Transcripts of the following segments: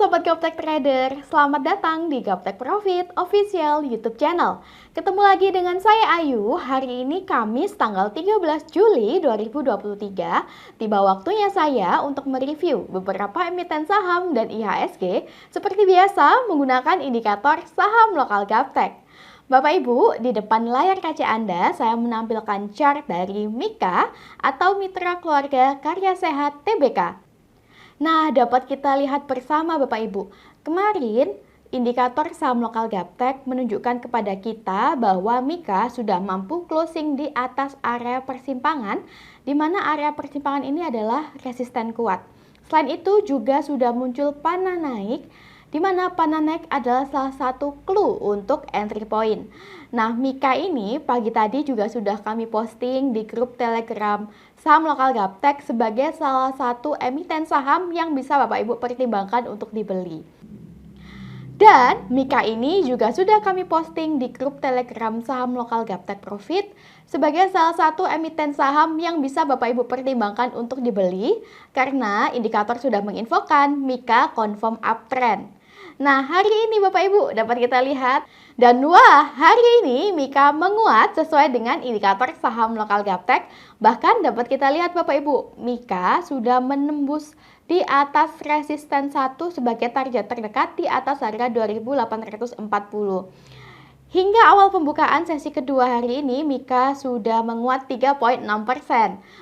Sobat Gaptek Trader, selamat datang di Gaptek Profit Official YouTube Channel. Ketemu lagi dengan saya Ayu. Hari ini Kamis tanggal 13 Juli 2023. Tiba waktunya saya untuk mereview beberapa emiten saham dan IHSG seperti biasa menggunakan indikator saham lokal Gaptek. Bapak Ibu, di depan layar kaca Anda saya menampilkan chart dari Mika atau Mitra Keluarga Karya Sehat Tbk. Nah, dapat kita lihat bersama Bapak Ibu. Kemarin, indikator saham lokal Gaptek menunjukkan kepada kita bahwa Mika sudah mampu closing di atas area persimpangan, di mana area persimpangan ini adalah resisten kuat. Selain itu juga sudah muncul panah naik, di mana panah naik adalah salah satu clue untuk entry point. Nah, Mika ini pagi tadi juga sudah kami posting di grup Telegram saham lokal Gaptek sebagai salah satu emiten saham yang bisa Bapak Ibu pertimbangkan untuk dibeli. Dan Mika ini juga sudah kami posting di grup Telegram saham lokal Gaptek Profit sebagai salah satu emiten saham yang bisa Bapak Ibu pertimbangkan untuk dibeli karena indikator sudah menginfokan Mika confirm uptrend. Nah, hari ini Bapak Ibu dapat kita lihat dan wah, hari ini Mika menguat sesuai dengan indikator saham lokal Gaptek. Bahkan dapat kita lihat Bapak Ibu, Mika sudah menembus di atas resisten 1 sebagai target terdekat di atas harga 2840. Hingga awal pembukaan sesi kedua hari ini, Mika sudah menguat 3,6%.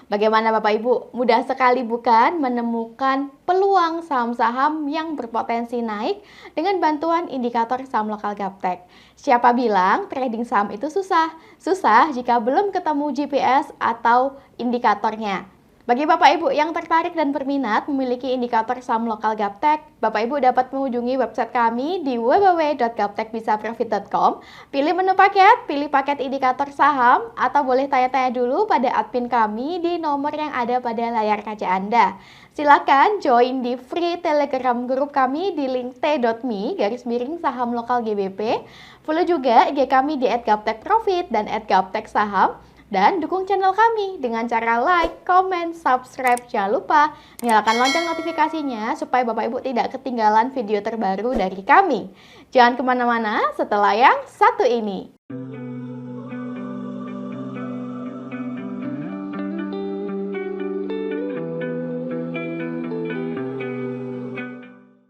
Bagaimana Bapak Ibu? Mudah sekali bukan menemukan peluang saham-saham yang berpotensi naik dengan bantuan indikator saham lokal Gaptek. Siapa bilang trading saham itu susah? Susah jika belum ketemu GPS atau indikatornya. Bagi Bapak Ibu yang tertarik dan berminat memiliki indikator saham lokal Gaptek, Bapak Ibu dapat mengunjungi website kami di www.gaptekbisaprofit.com. Pilih menu paket, pilih paket indikator saham, atau boleh tanya-tanya dulu pada admin kami di nomor yang ada pada layar kaca Anda. Silakan join di free Telegram group kami di link t.me/saham lokal GBP. Follow juga IG kami di @gaptekprofit dan @gapteksaham. Dan dukung channel kami dengan cara like, comment, subscribe. Jangan lupa nyalakan lonceng notifikasinya supaya Bapak Ibu tidak ketinggalan video terbaru dari kami. Jangan kemana-mana setelah yang satu ini.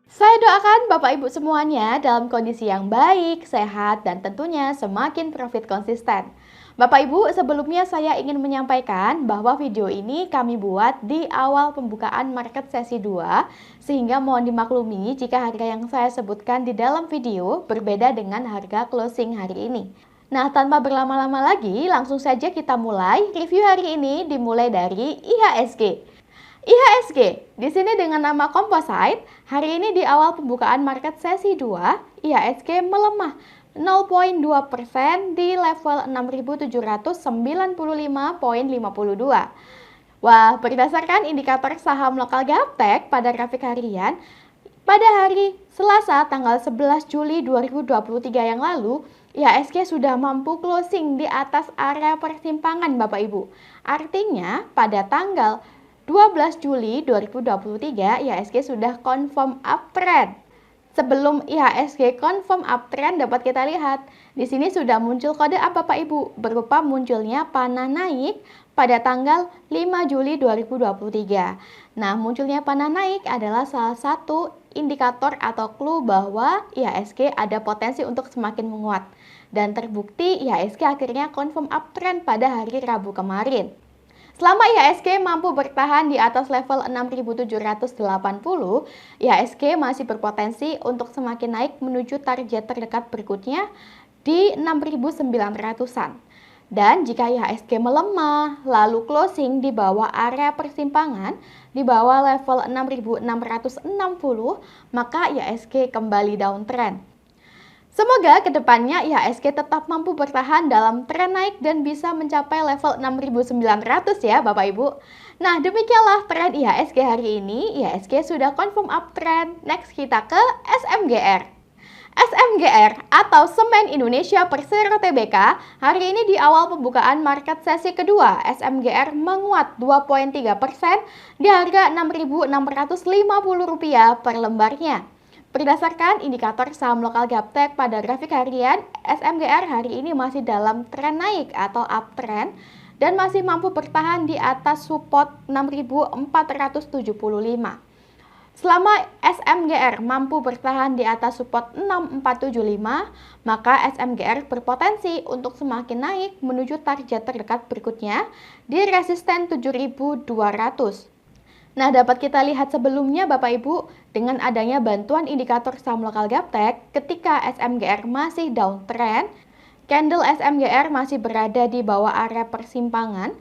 Saya doakan Bapak Ibu semuanya dalam kondisi yang baik, sehat, dan tentunya semakin profit konsisten. Bapak Ibu, sebelumnya saya ingin menyampaikan bahwa video ini kami buat di awal pembukaan market sesi 2, sehingga mohon dimaklumi jika harga yang saya sebutkan di dalam video berbeda dengan harga closing hari ini. Nah, tanpa berlama-lama lagi, langsung saja kita mulai. Review hari ini dimulai dari IHSG. IHSG, di sini dengan nama Composite, hari ini di awal pembukaan market sesi 2, IHSG melemah 0,2% di level 6.795,52. Wah, berdasarkan indikator saham lokal Gaptek pada grafik harian, pada hari Selasa tanggal 11 Juli 2023 yang lalu, IHSG sudah mampu closing di atas area persimpangan Bapak Ibu. Artinya, pada tanggal 12 Juli 2023, IHSG sudah confirm uptrend. Sebelum IHSG confirm uptrend dapat kita lihat, di sini sudah muncul kode apa Bapak Ibu? Berupa munculnya panah naik pada tanggal 5 Juli 2023. Nah, munculnya panah naik adalah salah satu indikator atau clue bahwa IHSG ada potensi untuk semakin menguat. Dan terbukti IHSG akhirnya confirm uptrend pada hari Rabu kemarin. Selama IHSG mampu bertahan di atas level 6.780, IHSG masih berpotensi untuk semakin naik menuju target terdekat berikutnya di 6.900-an. Dan jika IHSG melemah, lalu closing di bawah area persimpangan, di bawah level 6.660, maka IHSG kembali downtrend. Semoga kedepannya IHSG tetap mampu bertahan dalam tren naik dan bisa mencapai level 6.900 ya Bapak Ibu. Nah, demikianlah tren IHSG hari ini. IHSG sudah confirm uptrend. Next kita ke SMGR. SMGR atau Semen Indonesia Persero Tbk hari ini di awal pembukaan market sesi kedua, SMGR menguat 2,3% di harga Rp6.650 per lembarnya. Berdasarkan indikator saham lokal Gaptek pada grafik harian, SMGR hari ini masih dalam tren naik atau uptrend dan masih mampu bertahan di atas support 6.475. Selama SMGR mampu bertahan di atas support 6475, maka SMGR berpotensi untuk semakin naik menuju target terdekat berikutnya di resisten 7200. Nah, dapat kita lihat sebelumnya Bapak Ibu, dengan adanya bantuan indikator saham lokal Gaptek, ketika SMGR masih downtrend, candle SMGR masih berada di bawah area persimpangan,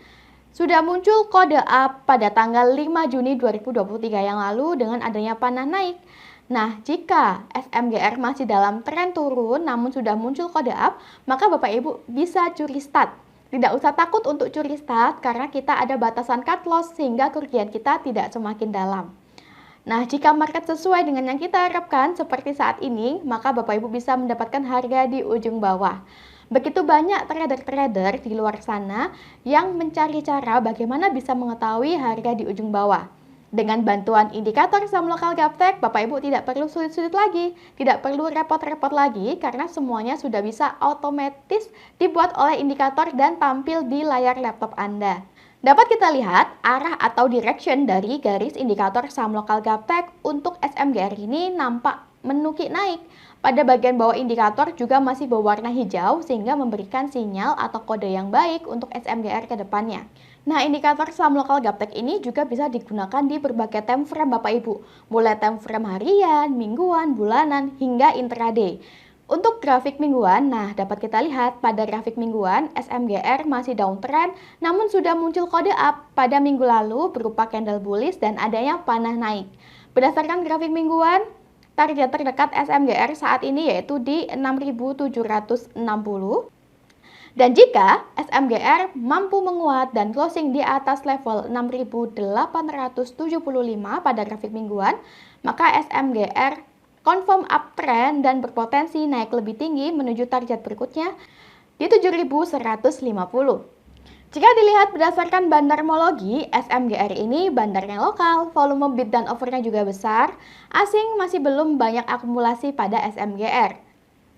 sudah muncul kode up pada tanggal 5 Juni 2023 yang lalu dengan adanya panah naik. Nah, jika SMGR masih dalam tren turun namun sudah muncul kode up, maka Bapak Ibu bisa curi start. Tidak usah takut untuk curi start karena kita ada batasan cut loss sehingga kerugian kita tidak semakin dalam. Nah, jika market sesuai dengan yang kita harapkan seperti saat ini, maka Bapak Ibu bisa mendapatkan harga di ujung bawah. Begitu banyak trader-trader di luar sana yang mencari cara bagaimana bisa mengetahui harga di ujung bawah. Dengan bantuan indikator saham lokal Gaptek, Bapak Ibu tidak perlu sulit-sulit lagi, tidak perlu repot-repot lagi karena semuanya sudah bisa otomatis dibuat oleh indikator dan tampil di layar laptop Anda. Dapat kita lihat arah atau direction dari garis indikator saham lokal Gaptek untuk SMGR ini nampak menukik naik. Pada bagian bawah indikator juga masih berwarna hijau sehingga memberikan sinyal atau kode yang baik untuk SMGR ke depannya. Nah, indikator saham lokal Gaptek ini juga bisa digunakan di berbagai time frame Bapak Ibu, mulai time frame harian, mingguan, bulanan, hingga intraday. Untuk grafik mingguan, nah dapat kita lihat pada grafik mingguan SMGR masih downtrend namun sudah muncul kode up pada minggu lalu berupa candle bullish dan adanya panah naik. Berdasarkan grafik mingguan, target terdekat SMGR saat ini yaitu di 6.760. Dan jika SMGR mampu menguat dan closing di atas level 6.875 pada grafik mingguan, maka SMGR confirm uptrend dan berpotensi naik lebih tinggi menuju target berikutnya di 7.150. Jika dilihat berdasarkan bandarmologi, SMGR ini bandarnya lokal, volume bid dan offernya juga besar, asing masih belum banyak akumulasi pada SMGR.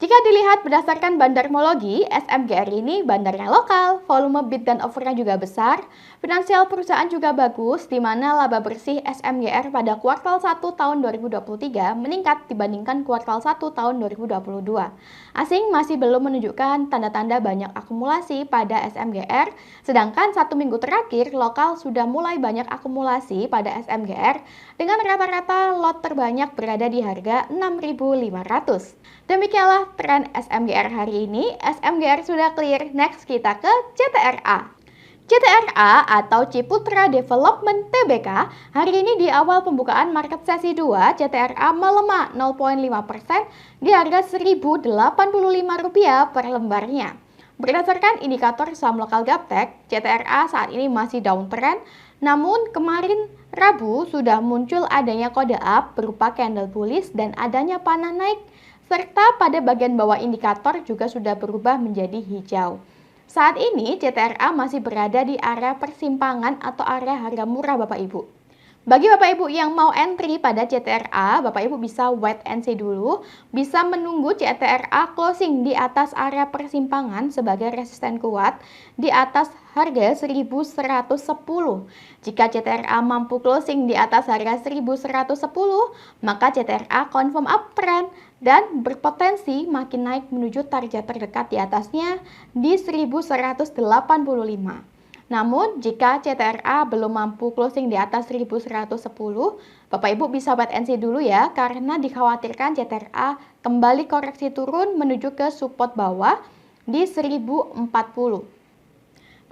Jika dilihat berdasarkan bandarmologi, SMGR ini bandarnya lokal, volume bid dan offernya juga besar, finansial perusahaan juga bagus, di mana laba bersih SMGR pada kuartal 1 tahun 2023 meningkat dibandingkan kuartal 1 tahun 2022. Asing masih belum menunjukkan tanda-tanda banyak akumulasi pada SMGR, sedangkan satu minggu terakhir lokal sudah mulai banyak akumulasi pada SMGR dengan rata-rata lot terbanyak berada di harga 6.500. Demikianlah tren SMGR hari ini. SMGR sudah clear, next kita ke CTRA. CTRA atau Ciputra Development Tbk hari ini di awal pembukaan market sesi 2 CTRA melemah 0,5% di harga Rp1.085 per lembarnya. Berdasarkan indikator saham lokal Gaptek, CTRA saat ini masih downtrend, namun kemarin Rabu sudah muncul adanya kode up berupa candle bullish dan adanya panah naik, serta pada bagian bawah indikator juga sudah berubah menjadi hijau. Saat ini CTRA masih berada di area persimpangan atau area harga murah Bapak Ibu. Bagi Bapak Ibu yang mau entry pada CTRA, Bapak Ibu bisa wait and see dulu, bisa menunggu CTRA closing di atas area persimpangan sebagai resisten kuat di atas harga 1110. Jika CTRA mampu closing di atas harga 1110, maka CTRA confirm uptrend dan berpotensi makin naik menuju target terdekat di atasnya di 1185. Namun, jika CTRA belum mampu closing di atas 1110, Bapak Ibu bisa wait and see dulu ya, karena dikhawatirkan CTRA kembali koreksi turun menuju ke support bawah di 1040.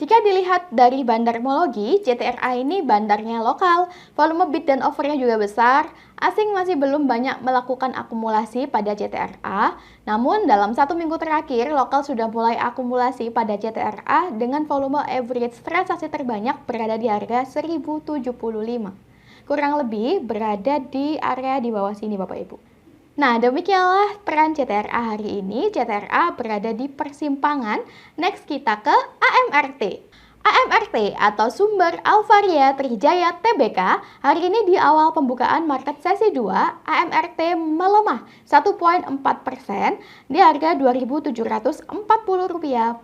Jika dilihat dari bandarmologi, CTRA ini bandarnya lokal, volume bid dan offernya juga besar, asing masih belum banyak melakukan akumulasi pada CTRA, namun dalam satu minggu terakhir, lokal sudah mulai akumulasi pada CTRA dengan volume average transaksi terbanyak berada di harga 1075. Kurang lebih berada di area di bawah sini Bapak Ibu. Nah, demikianlah tren CTRA hari ini. CTRA berada di persimpangan. Next kita ke AMRT. AMRT atau Sumber Alvaria Trijaya Tbk hari ini di awal pembukaan market sesi 2, AMRT melemah melemah 1,4% di harga Rp2.740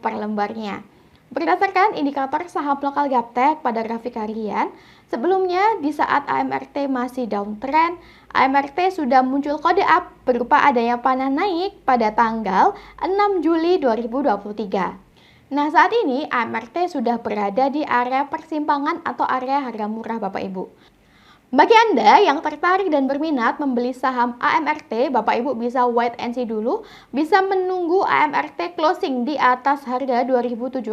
per lembarnya. Berdasarkan indikator saham lokal Gaptek pada grafik harian, sebelumnya di saat AMRT masih downtrend, AMRT sudah muncul kode up berupa adanya panah naik pada tanggal 6 Juli 2023. Nah, saat ini AMRT sudah berada di area persimpangan atau area harga murah Bapak Ibu. Bagi Anda yang tertarik dan berminat membeli saham AMRT, Bapak Ibu bisa wait and see dulu, bisa menunggu AMRT closing di atas harga 2.790.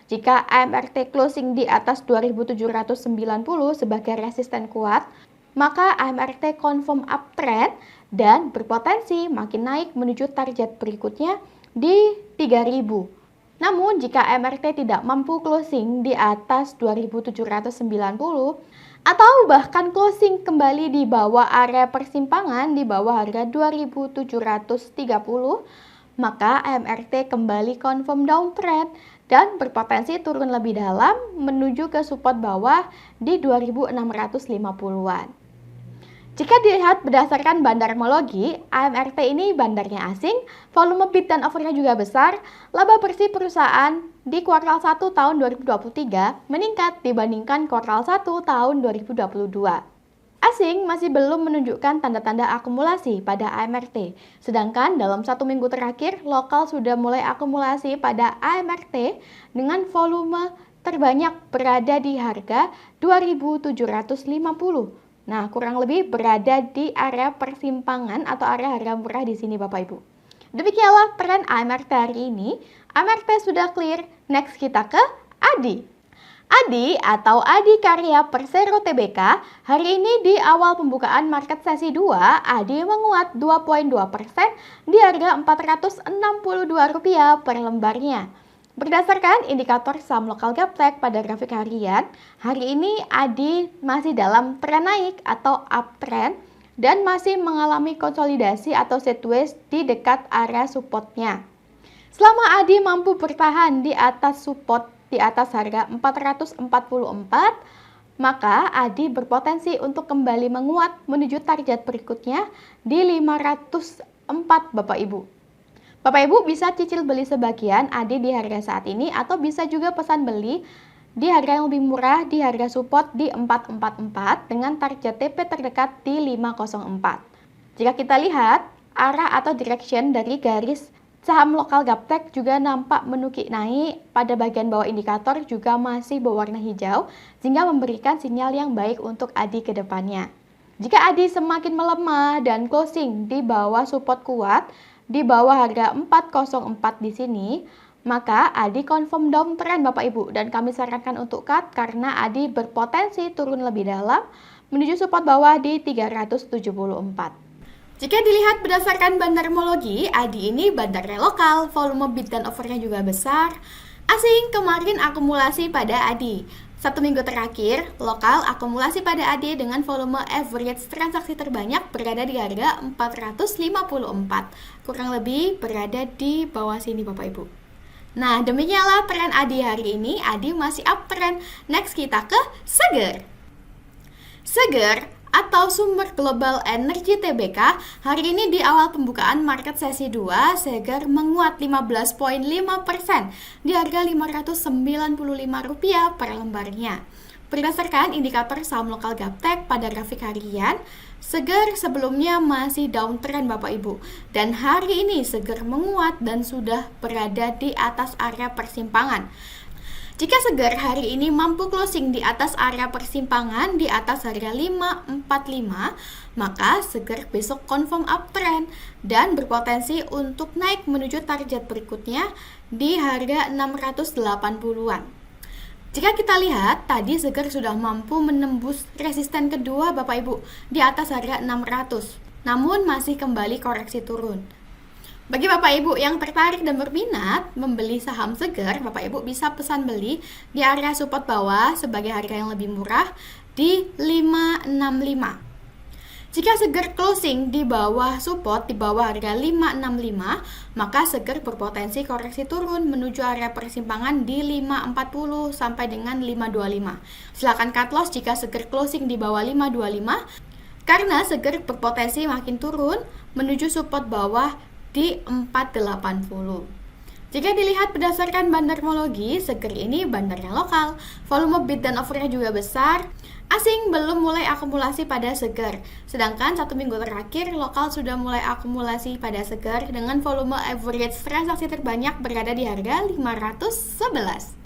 Jika AMRT closing di atas 2.790 sebagai resisten kuat, maka AMRT confirm uptrend dan berpotensi makin naik menuju target berikutnya di 3.000. Namun, jika AMRT tidak mampu closing di atas 2.790 atau bahkan closing kembali di bawah area persimpangan di bawah harga 2.730, maka AMRT kembali confirm downtrend dan berpotensi turun lebih dalam menuju ke support bawah di 2.650-an. Jika dilihat berdasarkan bandarmologi, AMRT ini bandarnya asing, volume bid dan offernya juga besar, laba bersih perusahaan di kuartal 1 tahun 2023 meningkat dibandingkan kuartal 1 tahun 2022. Asing masih belum menunjukkan tanda-tanda akumulasi pada AMRT, sedangkan dalam 1 minggu terakhir, lokal sudah mulai akumulasi pada AMRT dengan volume terbanyak berada di harga 2.750. Nah, kurang lebih berada di area persimpangan atau area harga murah di sini Bapak Ibu. Demikianlah tren AMRT hari ini. AMRT sudah clear, next kita ke ADI. ADI atau Adikarya Persero Tbk, hari ini di awal pembukaan market sesi 2, ADI menguat 2,2% di harga Rp462 per lembarnya. Berdasarkan indikator saham lokal Gaptek pada grafik harian, hari ini ADI masih dalam tren naik atau uptrend dan masih mengalami konsolidasi atau sideways di dekat area supportnya. Selama ADI mampu bertahan di atas support di atas harga 444, maka ADI berpotensi untuk kembali menguat menuju target berikutnya di 504 Bapak Ibu. Bapak Ibu bisa cicil beli sebagian ADI di harga saat ini atau bisa juga pesan beli di harga yang lebih murah di harga support di 444 dengan target TP terdekat di 504. Jika kita lihat arah atau direction dari garis saham lokal Gaptek juga nampak menukik naik, pada bagian bawah indikator juga masih berwarna hijau sehingga memberikan sinyal yang baik untuk ADI ke depannya. Jika ADI semakin melemah dan closing di bawah support kuat di bawah harga 404 di sini, maka ADI confirm downtrend Bapak Ibu dan kami sarankan untuk cut karena ADI berpotensi turun lebih dalam menuju support bawah di 374. Jika dilihat berdasarkan bandarmologi, ADI ini bandarnya lokal, volume bid dan offernya juga besar. Asing kemarin akumulasi pada ADI. 1 minggu terakhir, lokal akumulasi pada ADI dengan volume average transaksi terbanyak berada di harga 454. Kurang lebih berada di bawah sini Bapak Ibu. Nah, demikianlah tren ADI hari ini. ADI masih uptrend. Next kita ke Seger. Seger atau Sumber Global Energy Tbk, hari ini di awal pembukaan market sesi 2, Seger menguat 15,5% di harga Rp595 per lembarnya. Berdasarkan indikator saham lokal Gaptek pada grafik harian, Seger sebelumnya masih downtrend Bapak Ibu, dan hari ini Seger menguat dan sudah berada di atas area persimpangan. Jika Seger hari ini mampu closing di atas area persimpangan di atas harga 545, maka Seger besok confirm uptrend dan berpotensi untuk naik menuju target berikutnya di harga 680-an. Jika kita lihat, tadi Seger sudah mampu menembus resisten kedua Bapak Ibu di atas harga 600, namun masih kembali koreksi turun. Bagi Bapak Ibu yang tertarik dan berminat membeli saham Seger, Bapak Ibu bisa pesan beli di area support bawah sebagai harga yang lebih murah di 565. Jika Seger closing di bawah support di bawah harga 565, maka Seger berpotensi koreksi turun menuju area persimpangan di 540 sampai dengan 525. Silakan cut loss jika Seger closing di bawah 525. karena Seger berpotensi makin turun menuju support bawah di 480. Jika dilihat berdasarkan bandarmologi, Seger ini bandar yang lokal, volume bid dan offernya juga besar. Asing belum mulai akumulasi pada Seger, sedangkan 1 minggu terakhir lokal sudah mulai akumulasi pada Seger dengan volume average transaksi terbanyak berada di harga 511.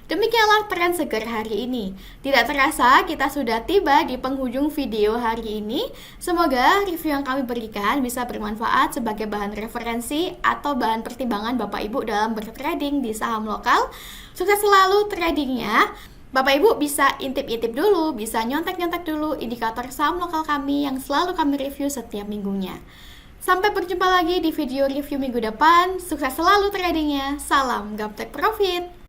Demikianlah tren Seger hari ini. Tidak terasa kita sudah tiba di penghujung video hari ini. Semoga review yang kami berikan bisa bermanfaat sebagai bahan referensi atau bahan pertimbangan Bapak Ibu dalam bertrading di saham lokal. Sukses selalu tradingnya. Bapak Ibu bisa intip-intip dulu, bisa nyontek-nyontek dulu indikator saham lokal kami yang selalu kami review setiap minggunya. Sampai berjumpa lagi di video review minggu depan. Sukses selalu tradingnya. Salam Gaptek Profit.